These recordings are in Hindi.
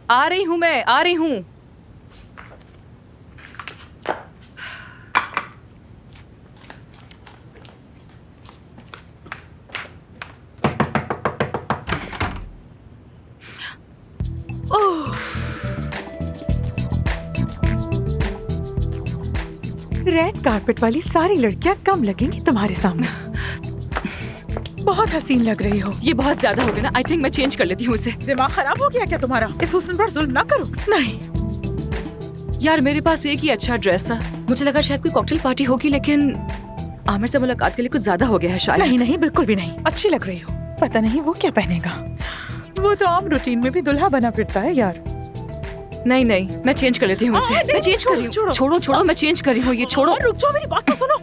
आ रही हूँ, मैं आ रही हूँ। रेड कारपेट वाली सारी लड़कियां कम लगेंगी तुम्हारे सामने। बहुत हसीन लग रही हो। ये बहुत ज्यादा हो गया ना। आई थिंक मैं चेंज कर लेती हूँ इसे। दिमाग खराब हो गया क्या तुम्हारा? इस हुस्न पर जुल्म ना करो। नहीं यार मेरे पास एक ही अच्छा ड्रेस है। मुझे लगा शायद कोई कॉकटेल पार्टी होगी, लेकिन आमिर से मुलाकात के लिए कुछ ज्यादा हो गया है शायद। नहीं नहीं, बिल्कुल भी नहीं। अच्छी लग रही हो। पता नहीं वो क्या पहनेगा। वो तो आम रूटीन में भी दुल्हा बना फिरता है यार। नहीं नहीं, मैं चेंज कर लेती हूँ इसे। मैं चेंज कर रही हूँ। छोड़ो छोड़ो, मैं चेंज कर रही हूँ। ये छोड़ो। रुक जाओ, मेरी बात तो सुनो।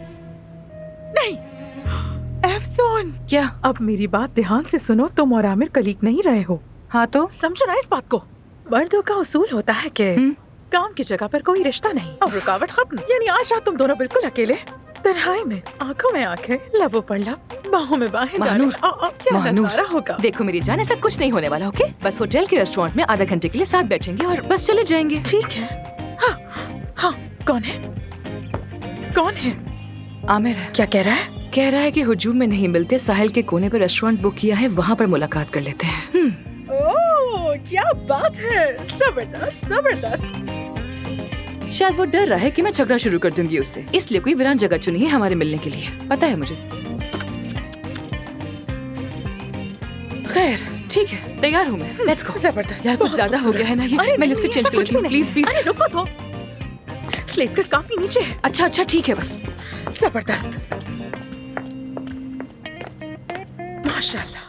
नहीं अफसोन। क्या? अब मेरी बात ध्यान से सुनो। तुम और आमिर कलीग नहीं रहे हो। हाँ तो समझो ना इस बात को। मर्दों का उसूल होता है कि काम की जगह पर कोई रिश्ता नहीं और रुकावट खत्म। यानी आज रात तुम दोनों बिल्कुल अकेले, तन्हाई में, आंखों में आंखें, लबों पर लब, बाहों में बाहें डाले। महानूर, क्या महानूर, नजारा होगा। देखो मेरी जान, ऐसा कुछ नहीं होने वाला। ओके, बस होटल के रेस्टोरेंट में आधा घंटे के लिए साथ बैठेंगे और बस चले जाएंगे। ठीक है। हाँ हाँ, कौन है? कौन है? आमिर है। क्या कह रहा है? कह रहा है कि हुजूम में नहीं मिलते, साहिल के कोने पर रेस्टोरेंट बुक किया है, वहाँ पर मुलाकात कर लेते हैं। ओह क्या बात है। जबरदस्त जबरदस्त। शायद वो डर रहा है कि मैं झगड़ा शुरू कर दूंगी उससे, इसलिए कोई वीरान जगह चुनी है हमारे मिलने के लिए। पता है मुझे। खैर ठीक है, तैयार हूँ मैं। Let's go. जबरदस्त। यार कुछ ज्यादा हो गया है ना ये। मैं लिपस्टिक चेंज कर लेती हूँ, प्लीज प्लीज। अरे रुको तो, स्लेट कट काफी नीचे है। अच्छा अच्छा ठीक है बस। जबरदस्त, माशाल्लाह।